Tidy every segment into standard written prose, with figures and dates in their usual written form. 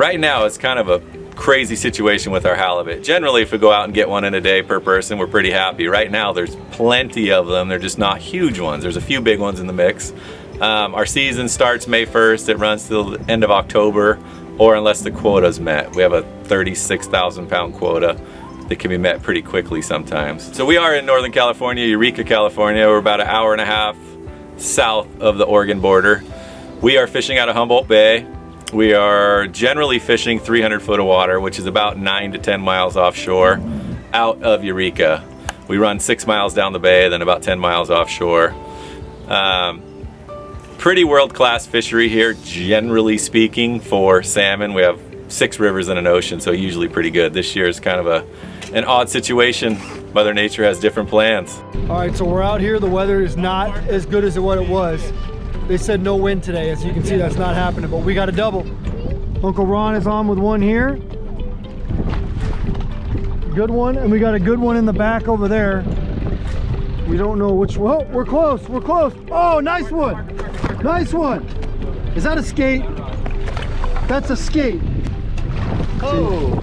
Right now it's kind of a crazy situation with our halibut. Generally, if we go out and get one in a day per person, we're pretty happy. Right now there's plenty of them. They're just not huge ones. There's a few big ones in the mix. Our season starts May 1st. It runs till the end of October, or unless the quota's met. We have a 36,000 pound quota that can be met pretty quickly sometimes. So we are in Northern California, Eureka, California. We're about an hour and a half south of the Oregon border. We are fishing out of Humboldt Bay. We are generally fishing 300 foot of water, which is about 9 to 10 miles offshore, out of Eureka. We run 6 miles down the bay, then about 10 miles offshore. Pretty world-class fishery here, generally speaking, for salmon. We have 6 rivers and an ocean, so usually pretty good. This year is kind of an odd situation. Mother Nature has different plans. All right, so we're out here. The weather is not as good as what it was. They said no wind today. As you can see, that's not happening, but we got a double. Uncle Ron is on with one here. Good one, and we got a good one in the back over there. We don't know which one. Oh, we're close, we're close. Oh, nice one. Nice one. Is that a skate? That's a skate. Oh.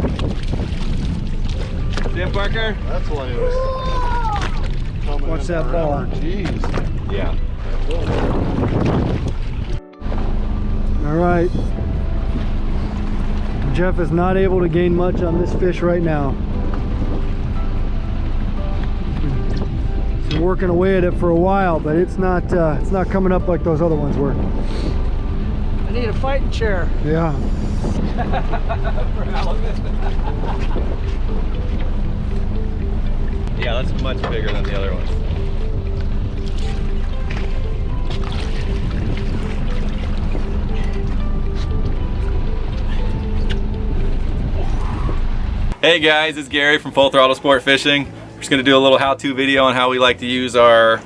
See him, Parker? That's why it was. Watch that ball. Jeez. Yeah. All right. Jeff is not able to gain much on this fish right now. He's been working away at it for a while, but it's not coming up like those other ones were. I need a fighting chair. Yeah. For halibut. Yeah, that's much bigger than the other ones. Hey guys, it's Gary from Full Throttle Sport Fishing. We're just gonna do a little how-to video on how we like to use our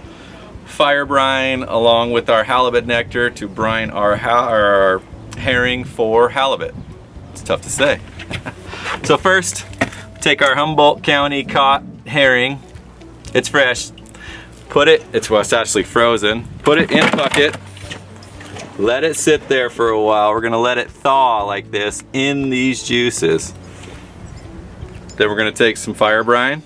fire brine along with our halibut nectar to brine our herring for halibut. It's tough to say. So first, take our Humboldt County caught herring. It's fresh. Put it, it's actually frozen. Put it in a bucket. Let it sit there for a while. We're gonna let it thaw like this in these juices. Then we're gonna take some fire brine.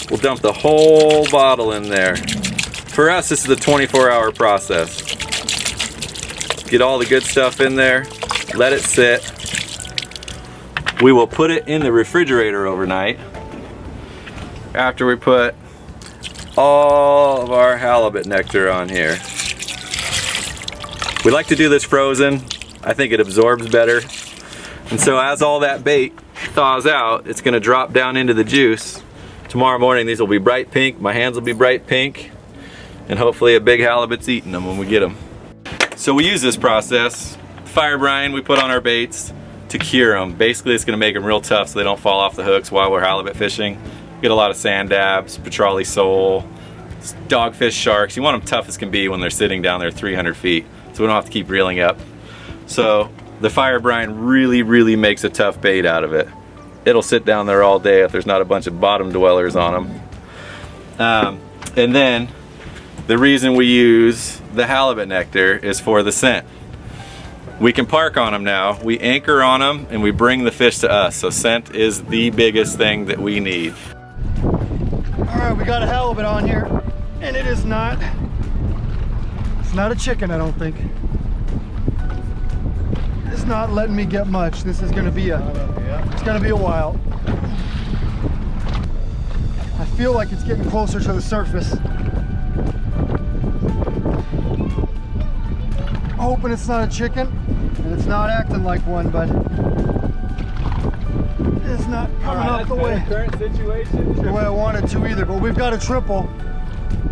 We'll dump the whole bottle in there. For us, this is a 24-hour process. Get all the good stuff in there, let it sit. We will put it in the refrigerator overnight after we put all of our halibut nectar on here. We like to do this frozen. I think it absorbs better. And so as all that bait thaws out, it's gonna drop down into the juice. Tomorrow morning, these will be bright pink. My hands will be bright pink. And hopefully a big halibut's eating them when we get them. So we use this process. Fire brine we put on our baits to cure them. Basically, it's gonna make them real tough so they don't fall off the hooks while we're halibut fishing. Get a lot of sand dabs, petrale sole, dogfish, sharks. You want them tough as can be when they're sitting down there 300 feet. So we don't have to keep reeling up. So the fire brine really makes a tough bait out of it. It'll sit down there all day if there's not a bunch of bottom dwellers on them. And then the reason we use the halibut nectar is for the scent. We can park on them now. We anchor on them and we bring the fish to us. So scent is the biggest thing that we need. All right, we got a halibut on here, and it's not a chicken, I don't think. It's not letting me get much. This is gonna be it's gonna be a while. I feel like it's getting closer to the surface. Hoping it's not a chicken, and it's not acting like one, but it's not coming up the way I wanted to either. But we've got a triple.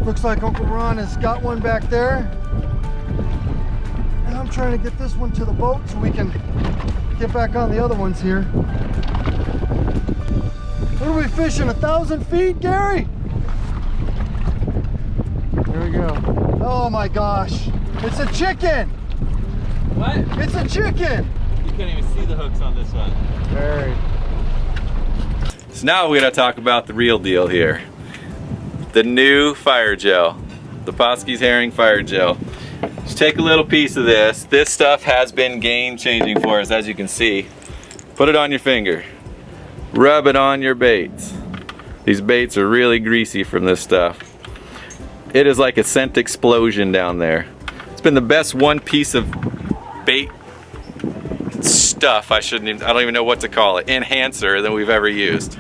Looks like Uncle Ron has got one back there. And I'm trying to get this one to the boat so we can get back on the other ones here. What are we fishing, 1,000 feet, Gary? There we go. Oh my gosh, it's a chicken. What? It's a chicken. You can't even see the hooks on this one. Very. So now we're gonna talk about the real deal here. The new fire gel. the Pautzke's herring fire gel. Just take a little piece of this. This stuff has been game changing for us, as you can see. Put it on your finger. Rub it on your baits. These baits are really greasy from this stuff. It is like a scent explosion down there. It's been the best one piece of bait stuff, I don't even know what to call it, enhancer that we've ever used.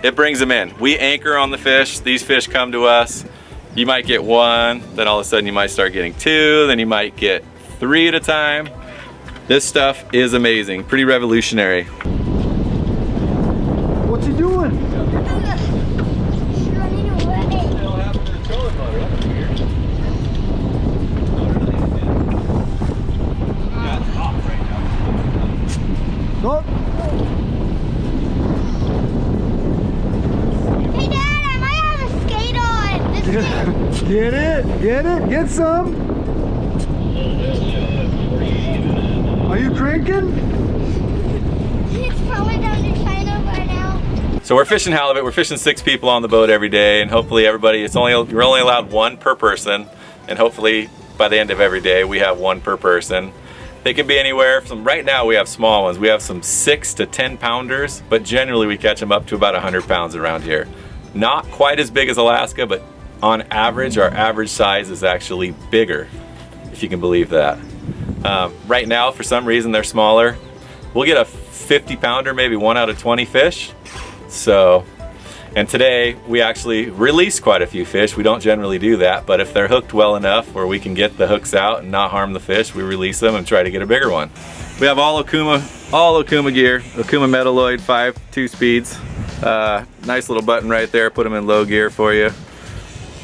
It brings them in. We anchor on the fish. These fish come to us. You might get one, then all of a sudden you might start getting two, then you might get three at a time. This stuff is amazing, pretty revolutionary. What's he doing? Oh. Hey Dad, I might have a skate on. Get it, get some. Are you cranking? It's probably down to China by now. So we're fishing halibut. We're fishing 6 people on the boat every day, and hopefully everybody, you're only allowed 1 per person, and hopefully by the end of every day we have 1 per person. They can be anywhere from, right now we have small ones. We have some 6 to 10 pounders, but generally we catch them up to about 100 pounds around here. Not quite as big as Alaska, but on average, our average size is actually bigger, if you can believe that. Right now, for some reason, they're smaller. We'll get a 50 pounder, maybe 1 out of 20 fish. So, and today we actually released quite a few fish. We don't generally do that, but if they're hooked well enough where we can get the hooks out and not harm the fish, we release them and try to get a bigger one. We have all Okuma gear, Okuma Metalloid 5 2 speeds. Nice little button right there, put them in low gear for you.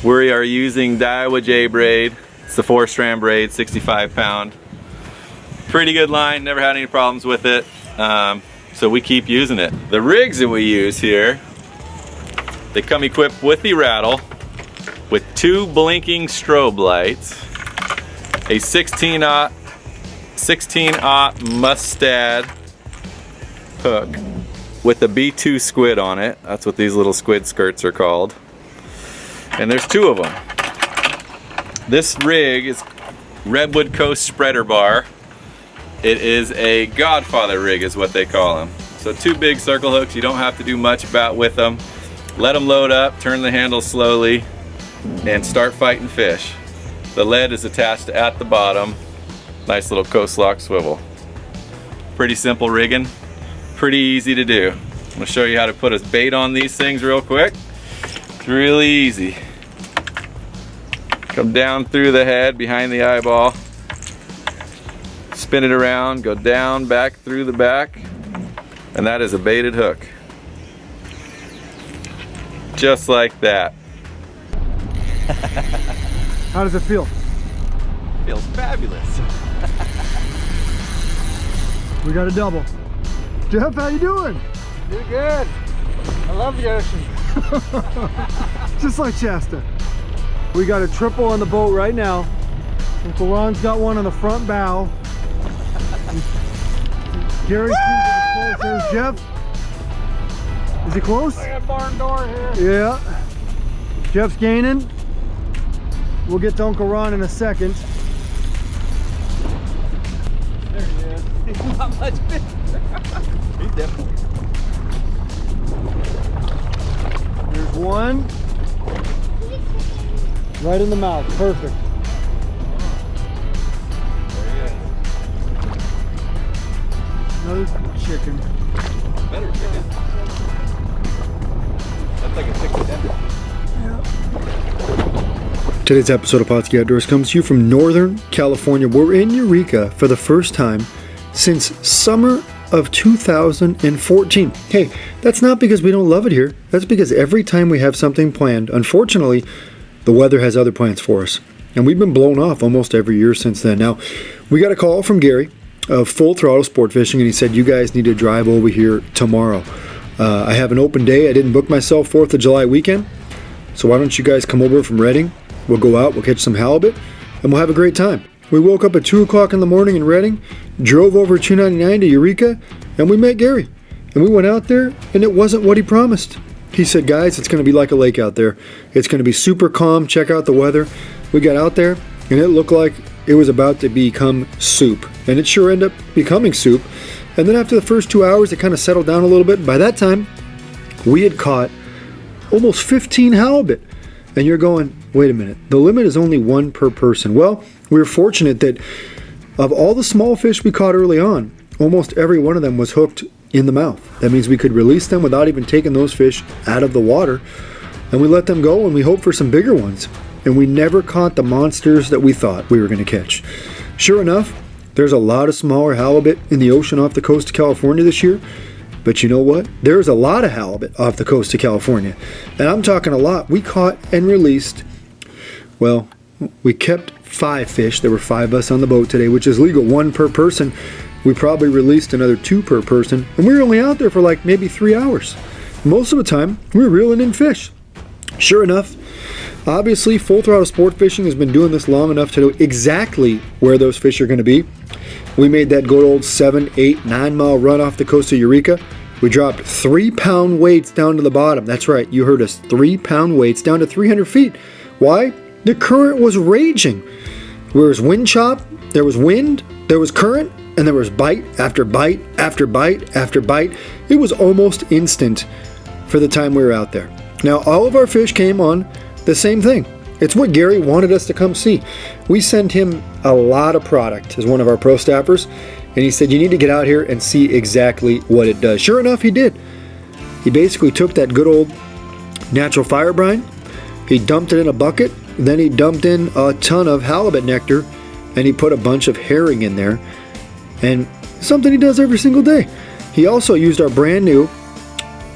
We are using Daiwa J braid. It's the 4-strand braid, 65 pound. Pretty good line, never had any problems with it. So we keep using it. The rigs that we use here, they come equipped with the rattle, with 2 blinking strobe lights, a 16-aught Mustad hook with the B2 squid on it. That's what these little squid skirts are called. And there's 2 of them. This rig is Redwood Coast spreader bar. It is a Godfather rig is what they call them. So 2 big circle hooks, you don't have to do much about with them. Let them load up, turn the handle slowly, and start fighting fish. The lead is attached at the bottom. Nice little coast lock swivel. Pretty simple rigging, pretty easy to do. I'm gonna show you how to put a bait on these things real quick. It's really easy. Come down through the head, behind the eyeball. Spin it around, go down, back through the back, and that is a baited hook. Just like that. How does it feel? Feels fabulous. We got a double. Jeff, how you doing? You're good. I love the ocean. Just like Shasta. We got a triple on the boat right now. Uncle Ron's got one on the front bow. Gary's close. There's Jeff. Is he close? I got barn door here. Yeah. Jeff's gaining. We'll get to Uncle Ron in a second. There he is. He's not much bigger. He's definitely. There's one. Right in the mouth. Perfect. Another chicken. Better chicken. That's like a chicken tender. Today's episode of Pautzke Outdoors comes to you from Northern California. We're in Eureka for the first time since summer of 2014. Hey, that's not because we don't love it here. That's because every time we have something planned, unfortunately, the weather has other plans for us. And we've been blown off almost every year since then. Now, we got a call from Gary of Full Throttle Sport Fishing, and he said, you guys need to drive over here tomorrow. I have an open day. I didn't book myself 4th of July weekend. So why don't you guys come over from Redding? We'll go out, we'll catch some halibut, and we'll have a great time. We woke up at 2 o'clock in the morning in Redding, drove over 299 to Eureka, and we met Gary. And we went out there, and it wasn't what he promised. He said, guys, it's going to be like a lake out there. It's going to be super calm. Check out the weather. We got out there and it looked like it was about to become soup. And it sure ended up becoming soup. And then after the first 2 hours, it kind of settled down a little bit. By that time, we had caught almost 15 halibut. And you're going, wait a minute, the limit is only 1 per person. Well, we were fortunate that of all the small fish we caught early on, almost every one of them was hooked in the mouth. That means we could release them without even taking those fish out of the water. And we let them go and we hoped for some bigger ones. And we never caught the monsters that we thought we were going to catch. Sure enough, there's a lot of smaller halibut in the ocean off the coast of California this year. But you know what? There's a lot of halibut off the coast of California. And I'm talking a lot. We caught and released, well, we kept 5 fish. There were 5 of us on the boat today, which is legal, 1 per person. We probably released another 2 per person. And we were only out there for like maybe 3 hours. Most of the time, we were reeling in fish. Sure enough, obviously, Full Throttle Sport Fishing has been doing this long enough to know exactly where those fish are going to be. We made that good old 7, 8, 9 mile run off the coast of Eureka. We dropped 3-pound weights down to the bottom. That's right, you heard us, 3-pound weights down to 300 feet. Why? The current was raging. There was wind chop, there was wind, there was current, and there was bite after bite after bite after bite. It was almost instant for the time we were out there. Now, all of our fish came on the same thing. It's what Gary wanted us to come see. We sent him a lot of product as one of our pro staffers, and he said, you need to get out here and see exactly what it does. Sure enough, he did. He basically took that good old natural fire brine, he dumped it in a bucket, then he dumped in a ton of halibut nectar, and he put a bunch of herring in there, and something he does every single day. He also used our brand new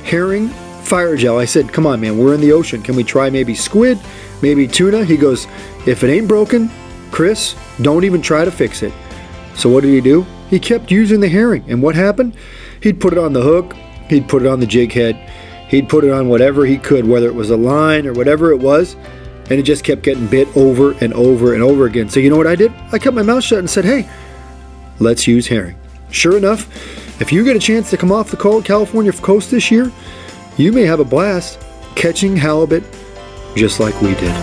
herring fire gel. I said, come on, man, we're in the ocean. Can we try maybe squid, maybe tuna? He goes, if it ain't broken, Chris, don't even try to fix it. So what did he do? He kept using the herring. And what happened? He'd put it on the hook, he'd put it on the jig head, he'd put it on whatever he could, whether it was a line or whatever it was, and it just kept getting bit over and over and over again. So you know what I did? I kept my mouth shut and said, hey, let's use herring. Sure enough, if you get a chance to come off the cold California coast this year, you may have a blast catching halibut just like we did.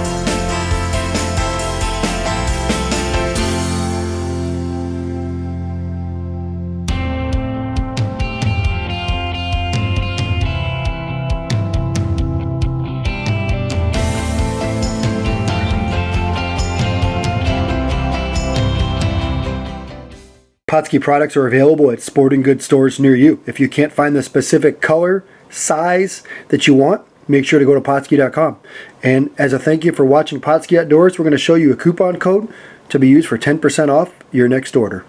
Pautzke products are available at sporting goods stores near you. If you can't find the specific color, size that you want, make sure to go to Pautzke.com. And as a thank you for watching Pautzke Outdoors, we're going to show you a coupon code to be used for 10% off your next order.